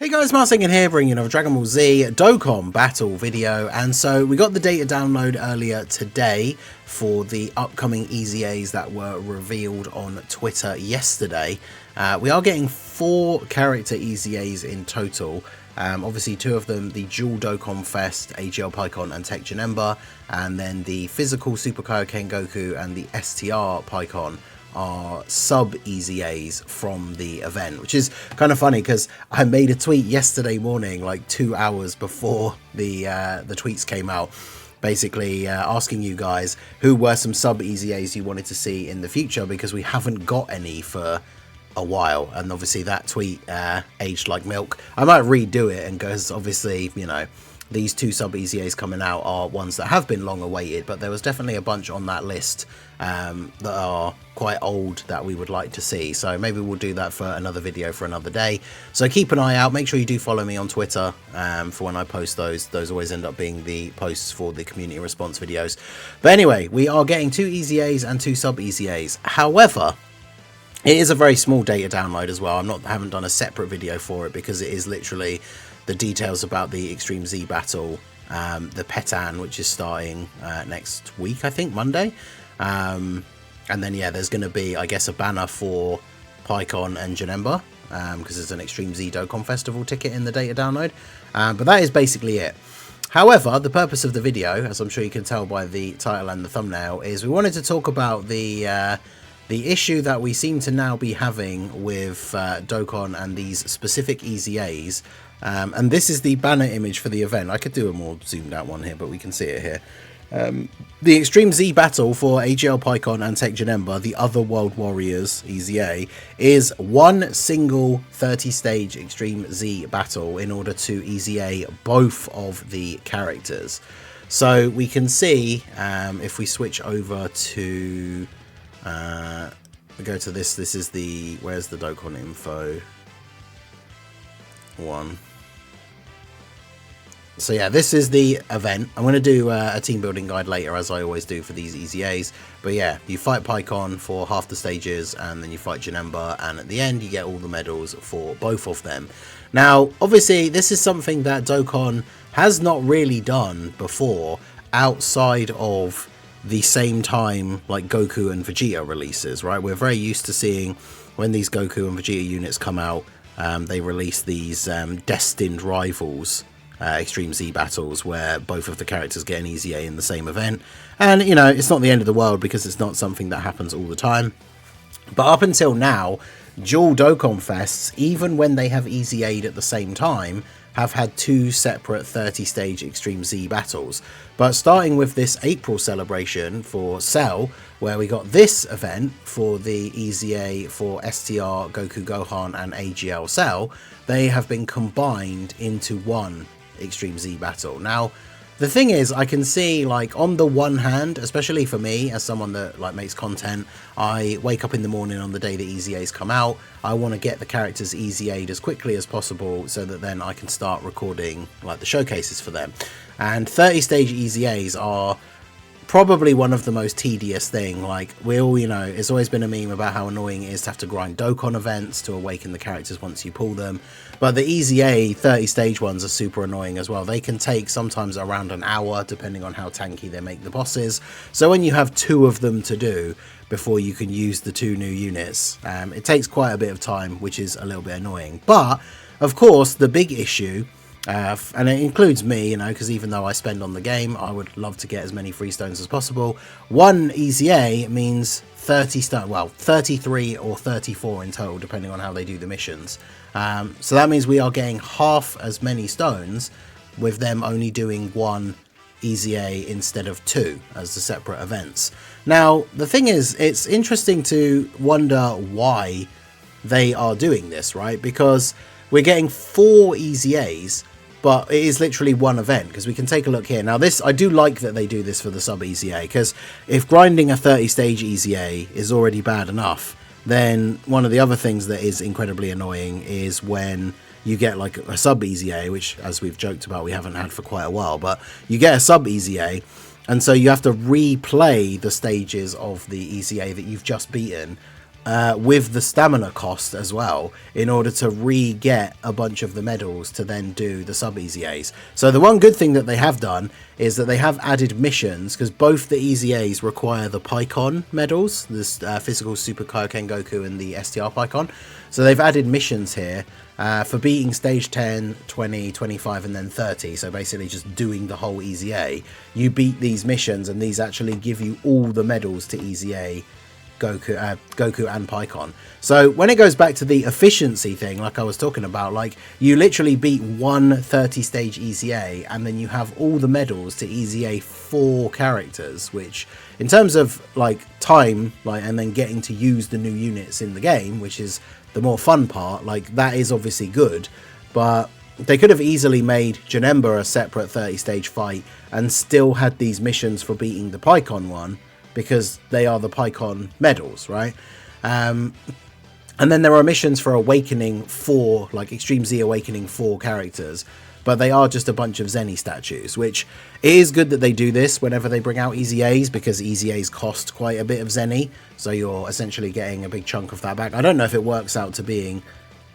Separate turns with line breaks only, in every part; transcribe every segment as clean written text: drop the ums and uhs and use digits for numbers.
Hey guys, Marsing here, bringing you another Dragon Ball Z Dokkan Battle video. And so we got the data download earlier today for the upcoming EZAs that were revealed on Twitter yesterday. We are getting 4 character EZAs in total. Obviously 2 of them, the dual Dokkan Fest, AGL Pikkon and Tech Janemba, and then the physical Super Kaioken Goku and the STR Pikkon are sub EZAs from the event, which is kind of funny because I made a tweet yesterday morning, like 2 hours before the tweets came out, basically asking you guys who were some sub EZAs you wanted to see in the future, because we haven't got any for a while, and obviously that tweet aged like milk. I might redo it, and because obviously, you know, these 2 sub EZAs coming out are ones that have been long awaited, but there was definitely a bunch on that list that are quite old that we would like to see. So maybe we'll do that for another video for another day. So keep an eye out. Make sure you do follow me on Twitter for when I post those. Those always end up being the posts for the community response videos. But anyway, we are getting 2 EZAs and 2 sub EZAs. However, it is a very small data download as well. Haven't done a separate video for it because it is literally the details about the Extreme Z battle, the Petan, which is starting next week, I think, Monday. And then, yeah, there's going to be, I guess, a banner for Pikkon and Janemba, because there's an Extreme Z Dokkan Festival ticket in the data download. But that is basically it. However, the purpose of the video, as I'm sure you can tell by the title and the thumbnail, is we wanted to talk about the issue that we seem to now be having with Dokkan and these specific EZAs. And this is the banner image for the event. I could do a more zoomed out one here, but we can see it here. The Extreme Z battle for AGL Pikkon and Tech Janemba, the Other World Warriors EZA, is one single 30-stage Extreme Z battle in order to EZA both of the characters. So we can see, if we switch over to... we go to this is the... Where's the Dokkan info one? So yeah, this is the event. I'm going to do a team building guide later, as I always do for these EZAs. But yeah, you fight Pikkon for half the stages, and then you fight Janemba, and at the end you get all the medals for both of them. Now, obviously, this is something that Dokkan has not really done before outside of the same time like Goku and Vegeta releases, right? We're very used to seeing when these Goku and Vegeta units come out, they release these destined rivals Extreme Z battles where both of the characters get an EZA in the same event. And, you know, it's not the end of the world because it's not something that happens all the time. But up until now, dual Dokkan Fests, even when they have EZA'd at the same time, have had 2 separate 30-stage Extreme Z battles. But starting with this April celebration for Cell, where we got this event for the EZA for STR, Goku Gohan and AGL Cell, they have been combined into one Extreme Z battle. Now, the thing is, I can see, like, on the one hand, especially for me as someone that like makes content, I wake up in the morning on the day the EZAs come out, I want to get the characters EZA'd as quickly as possible so that then I can start recording like the showcases for them. And 30-stage EZAs are probably one of the most tedious thing. Like, we all, you know, it's always been a meme about how annoying it is to have to grind Dokkan events to awaken the characters once you pull them. But the EZA 30-stage ones are super annoying as well. They can take sometimes around an hour, depending on how tanky they make the bosses. So when you have 2 of them to do before you can use the 2 new units, it takes quite a bit of time, which is a little bit annoying. But, of course, the big issue... and it includes me, you know, because even though I spend on the game, I would love to get as many free stones as possible. 1 EZA means 30 stone, well, 33 or 34 in total, depending on how they do the missions. So that means we are getting half as many stones with them only doing 1 EZA instead of 2 as the separate events. Now, the thing is, it's interesting to wonder why they are doing this, right? Because we're getting 4 EZAs, but it is literally 1 event, because we can take a look here. Now this, I do like that they do this for the sub EZA, because if grinding a 30-stage EZA is already bad enough, then one of the other things that is incredibly annoying is when you get like a sub EZA, which, as we've joked about, we haven't had for quite a while, but you get a sub EZA, and so you have to replay the stages of the EZA that you've just beaten with the stamina cost as well, in order to re-get a bunch of the medals to then do the sub-easy A's. So the one good thing that they have done is that they have added missions, because both the easy A's require the Pycon medals, this physical Super Kaioken Goku and the STR Pycon. So they've added missions here for beating stage 10, 20, 25 and then 30. So basically just doing the whole easy A. You beat these missions and these actually give you all the medals to easy A, Goku and Pycon. So when it goes back to the efficiency thing, like I was talking about, like you literally beat one 30 stage easy A and then you have all the medals to easy A 4 characters, which in terms of like time, like, and then getting to use the new units in the game, which is the more fun part, like that is obviously good. But they could have easily made Janemba a separate 30 stage fight and still had these missions for beating the Pycon one, because they are the Pycon medals, right? And then there are missions for Awakening 4, like Extreme Z Awakening 4 characters, but they are just a bunch of Zenny statues, which it is good that they do this whenever they bring out Easy A's, because Easy A's cost quite a bit of Zenny, so you're essentially getting a big chunk of that back. I don't know if it works out to being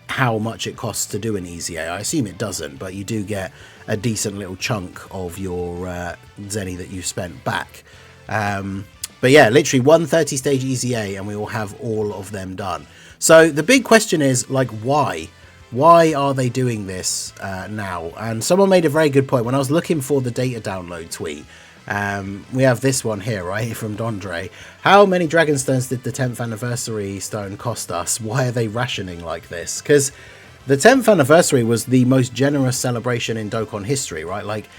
how much it costs to do an Easy A. I assume it doesn't, but you do get a decent little chunk of your Zenny that you've spent back. But yeah, literally 130 stage easy A and we will have all of them done. So the big question is, like, why? Why are they doing this now? And someone made a very good point. When I was looking for the data download tweet, we have this one here, right, from Dondre. How many Dragon Stones did the 10th anniversary stone cost us? Why are they rationing like this? Because the 10th anniversary was the most generous celebration in Dokkan history, right? Like,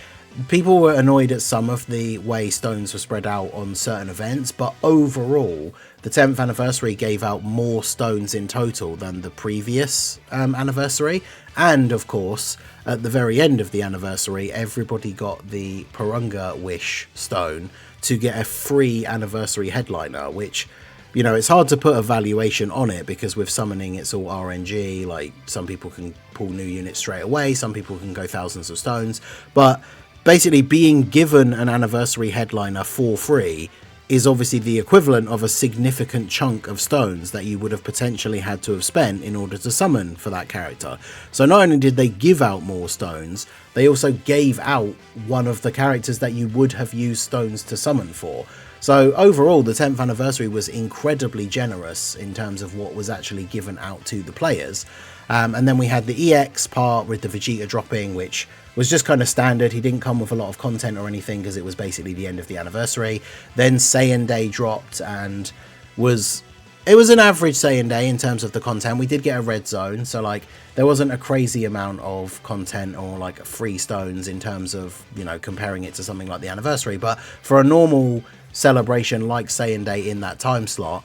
people were annoyed at some of the way stones were spread out on certain events, but overall, the 10th anniversary gave out more stones in total than the previous anniversary. And of course, at the very end of the anniversary, everybody got the Purunga Wish stone to get a free anniversary headliner, which, you know, it's hard to put a valuation on it because with summoning it's all RNG. Like, some people can pull new units straight away, some people can go thousands of stones, but basically being given an anniversary headliner for free is obviously the equivalent of a significant chunk of stones that you would have potentially had to have spent in order to summon for that character. So not only did they give out more stones, they also gave out one of the characters that you would have used stones to summon for. So overall, the 10th anniversary was incredibly generous in terms of what was actually given out to the players. And then we had the EX part with the Vegeta dropping, which was just kind of standard. He didn't come with a lot of content or anything because it was basically the end of the anniversary. Then Saiyan Day dropped and it was an average Saiyan Day in terms of the content. We did get a red zone, so like there wasn't a crazy amount of content or like free stones in terms of, you know, comparing it to something like the anniversary. But for a normal celebration like Saiyan Day in that time slot,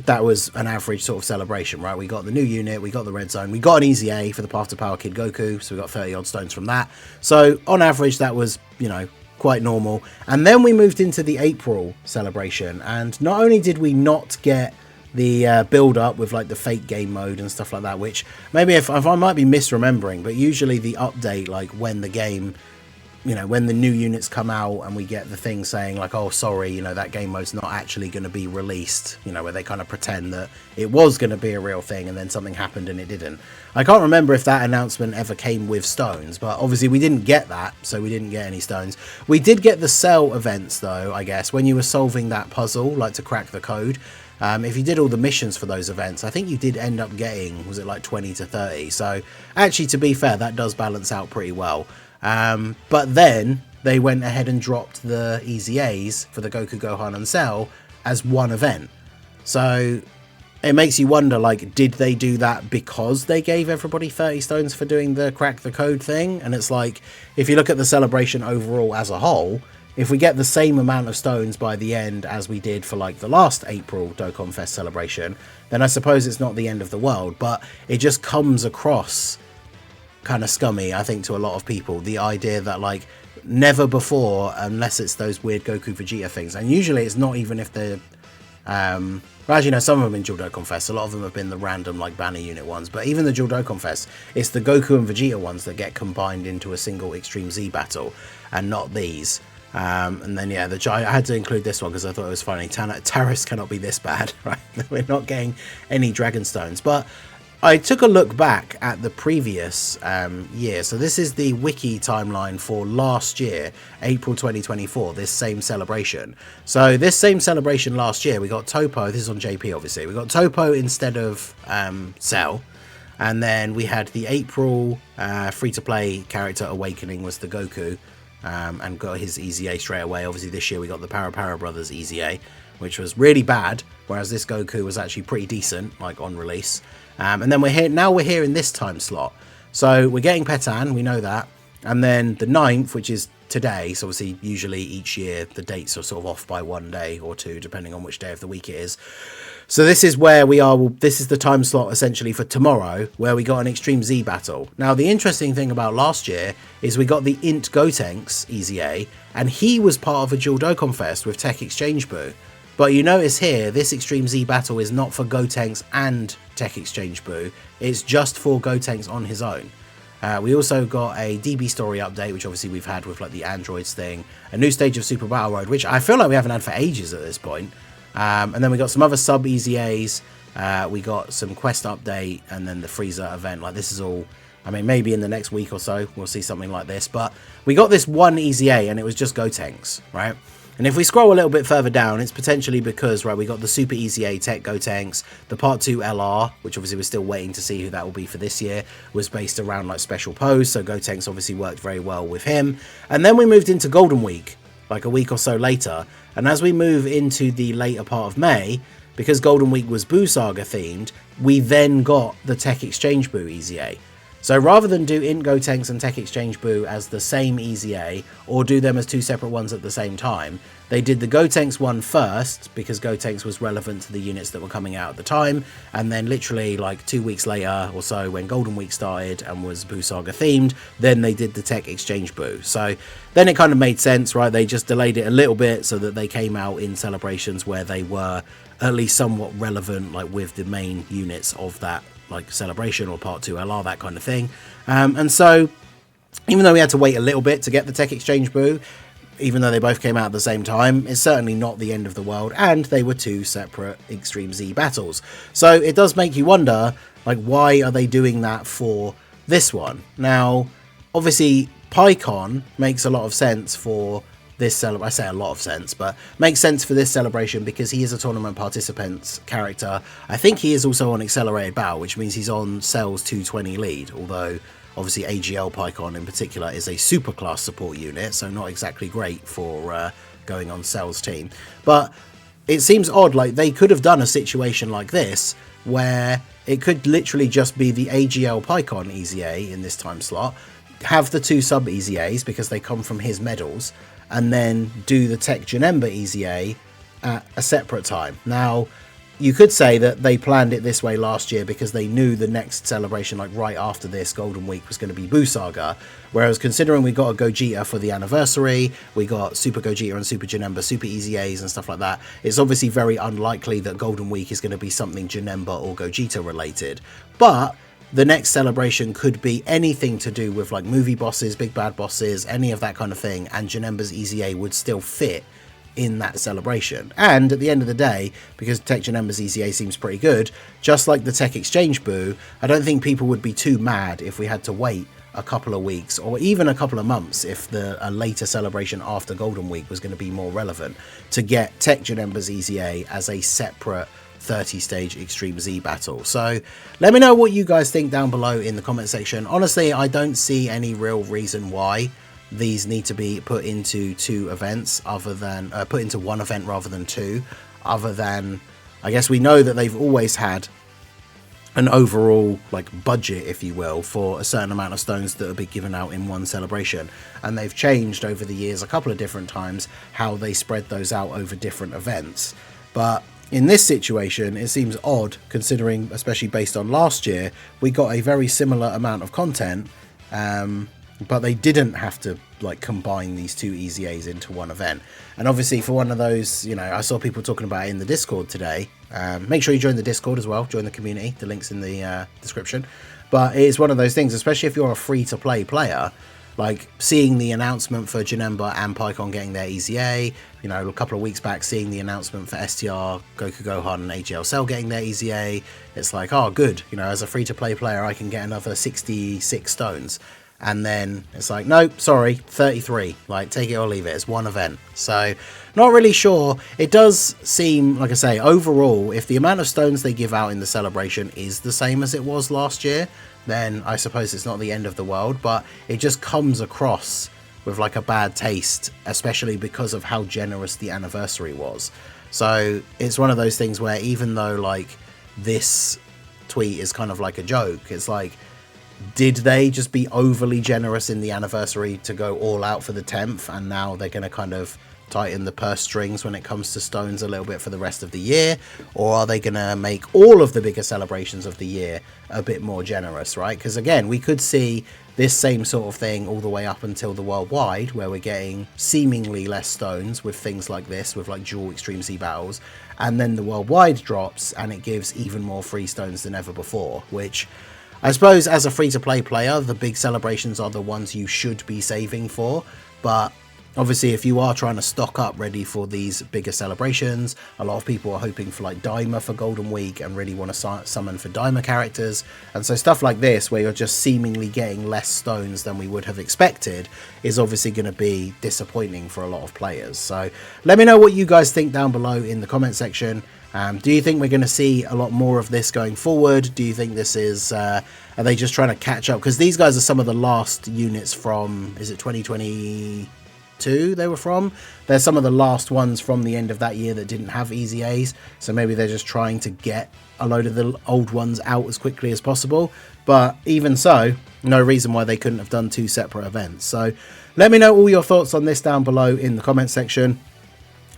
that was an average sort of celebration, right? We got the new unit, we got the red zone, we got an easy A for the Path to Power Kid Goku, so we got 30 odd stones from that. So on average, that was, you know, quite normal. And then we moved into the April celebration, and not only did we not get the build up with like the fake game mode and stuff like that, which maybe if I might be misremembering, but usually the update, like when the game, you know, when the new units come out and we get the thing saying like, oh, sorry, you know, that game mode's not actually going to be released, you know, where they kind of pretend that it was going to be a real thing and then something happened and it didn't. I can't remember if that announcement ever came with stones, but obviously we didn't get that, so we didn't get any stones. We did get the cell events though, I guess, when you were solving that puzzle, like to crack the code. If you did all the missions for those events, I think you did end up getting, was it like 20 to 30? So actually, to be fair, that does balance out pretty well. But then they went ahead and dropped the Easy A's for the Goku, Gohan and Cell as one event. So it makes you wonder, like, did they do that because they gave everybody 30 stones for doing the crack the code thing? And it's like, if you look at the celebration overall as a whole, if we get the same amount of stones by the end as we did for like the last April Dokkan Fest celebration, then I suppose it's not the end of the world. But it just comes across kind of scummy, I think, to a lot of people, the idea that like never before, unless it's those weird Goku Vegeta things, and usually it's not even if they're well, as you know, some of them in Dual Dokkan Fest, a lot of them have been the random like banner unit ones, but even the Dual Dokkan Fest, it's the Goku and Vegeta ones that get combined into a single Extreme Z battle and not these. And then, yeah, I had to include this one because I thought it was funny. Taris cannot be this bad, right? We're not getting any Dragon Stones. But I took a look back at the previous year. So this is the wiki timeline for last year, April 2024, this same celebration. So this same celebration last year, we got Topo. This is on JP, obviously. We got Topo instead of Cell. And then we had the April free-to-play character Awakening was the Goku. And got his EZA straight away. Obviously this year we got the Para Brothers EZA, which was really bad, whereas this Goku was actually pretty decent, like on release. And then we're here in this time slot. So we're getting Petan, we know that. And then the 9th, which is today, so obviously usually each year the dates are sort of off by 1 day or 2, depending on which day of the week it is. So this is where we are. This is the time slot essentially for tomorrow, where we got an Extreme Z battle. Now, the interesting thing about last year is we got the Int Gotenks EZA, and he was part of a dual Dokkan Fest with Tech Exchange Boo. But you notice here, this Extreme Z battle is not for Gotenks and Tech Exchange Boo. It's just for Gotenks on his own. We also got a DB story update, which obviously we've had with like the androids thing, a new stage of Super Battle Road, which I feel like we haven't had for ages at this point. And then we got some other sub EZAs, we got some quest update, and then the Frieza event. Like, this is all, I mean, maybe in the next week or so we'll see something like this, but we got this one EZA and it was just Gotenks, right? And if we scroll a little bit further down, it's potentially because, right, we got the Super EZA Tech Gotenks, the Part 2 LR, which obviously we're still waiting to see who that will be for this year, was based around like special pose, so Gotenks obviously worked very well with him. And then we moved into Golden Week, like a week or so later, and as we move into the later part of May, because Golden Week was Boo Saga themed, we then got the Tech Exchange Boo EZA. So rather than do Int Gotenks and Tech Exchange Boo as the same EZA, or do them as two separate ones at the same time, they did the Gotenks one first, because Gotenks was relevant to the units that were coming out at the time, and then literally like 2 weeks later or so, when Golden Week started and was Boo Saga themed, then they did the Tech Exchange Boo. So then it kind of made sense, right? They just delayed it a little bit so that they came out in celebrations where they were at least somewhat relevant, like with the main units of that like celebration or Part 2 LR, that kind of thing. And so even though we had to wait a little bit to get the Tech Exchange Boo, even though they both came out at the same time, it's certainly not the end of the world, and they were two separate Extreme Z battles. So it does make you wonder, like, why are they doing that for this one? Now, obviously, PyCon makes a lot of sense for this celebration. I say a lot of sense, but makes sense for this celebration because he is a tournament participant character. I think he is also on Accelerated Battle, which means he's on Cell's 220 lead, although obviously AGL PyCon in particular is a superclass support unit, so not exactly great for going on Cell's team. But it seems odd, like they could have done a situation like this where it could literally just be the AGL PyCon EZA in this time slot, have the two sub EZAs because they come from his medals, and then do the Tech Janemba EZA at a separate time. Now, you could say that they planned it this way last year because they knew the next celebration, like right after this Golden Week, was going to be Boo Saga. Whereas considering we got a Gogeta for the anniversary, we got Super Gogeta and Super Janemba, Super EZAs and stuff like that, it's obviously very unlikely that Golden Week is going to be something Janemba or Gogeta related. But the next celebration could be anything to do with like movie bosses, big bad bosses, any of that kind of thing, and Janemba's EZA would still fit in that celebration. And at the end of the day, because Tech Janemba's EZA seems pretty good, just like the Tech Exchange Boo, I don't think people would be too mad if we had to wait a couple of weeks or even a couple of months if a later celebration after Golden Week was going to be more relevant to get Tech Janemba's EZA as a separate 30-stage Extreme Z battle. So let me know what you guys think down below in the comment section. Honestly, I don't see any real reason why these need to be put into two events other than put into one event rather than two, other than I guess we know that they've always had an overall like budget, if you will, for a certain amount of stones that will be given out in one celebration, and they've changed over the years a couple of different times how they spread those out over different events. But in this situation, it seems odd considering, especially based on last year, we got a very similar amount of content, but they didn't have to like combine these two EZAs into one event. And obviously for one of those, you know, I saw people talking about it in the Discord today. Make sure you join the Discord as well, join the community, the link's in the description. But it is one of those things, especially if you're a free-to-play player, like seeing the announcement for Janemba and PyCon getting their EZA, you know, a couple of weeks back seeing the announcement for STR, Goku Gohan and AGL Cell getting their EZA, it's like, oh good, you know, as a free-to-play player I can get another 66 stones. And then it's like, nope, sorry, 33, like take it or leave it, it's one event. So not really sure. It does seem, like I say, overall, if the amount of stones they give out in the celebration is the same as it was last year, then I suppose it's not the end of the world, but it just comes across with like a bad taste, especially because of how generous the anniversary was. So it's one of those things where even though like this tweet is kind of like a joke, it's like, did they just be overly generous in the anniversary to go all out for the 10th, and now they're going to kind of tighten the purse strings when it comes to stones a little bit for the rest of the year? Or are they going to make all of the bigger celebrations of the year a bit more generous, right? Because again, we could see this same sort of thing all the way up until the worldwide, where we're getting seemingly less stones with things like this, with like dual Extreme Z battles, and then the worldwide drops and it gives even more free stones than ever before, which I suppose as a free-to-play player, the big celebrations are the ones you should be saving for, but obviously if you are trying to stock up ready for these bigger celebrations, a lot of people are hoping for like Daima for Golden Week and really want to summon for Daima characters, and so stuff like this where you're just seemingly getting less stones than we would have expected is obviously going to be disappointing for a lot of players. So let me know what you guys think down below in the comment section. Do you think we're going to see a lot more of this going forward? Do you think this is, are they just trying to catch up? Because these guys are some of the last units from, is it 2022 they were from? They're some of the last ones from the end of that year that didn't have EZAs. So maybe they're just trying to get a load of the old ones out as quickly as possible. But even so, no reason why they couldn't have done two separate events. So let me know all your thoughts on this down below in the comment section.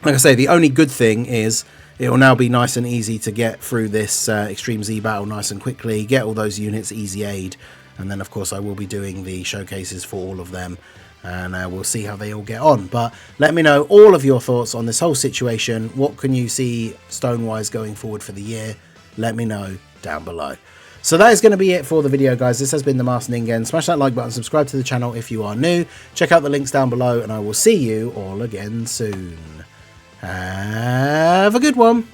Like I say, the only good thing is it will now be nice and easy to get through this Extreme Z battle nice and quickly, get all those units EZA'd, and then of course I will be doing the showcases for all of them, and we'll see how they all get on. But let me know all of your thoughts on this whole situation. What can you see stone-wise going forward for the year? Let me know down below. So that is going to be it for the video, guys. This has been the Master Ningen. Smash that like button, subscribe to the channel if you are new, check out the links down below, and I will see you all again soon. Have a good one.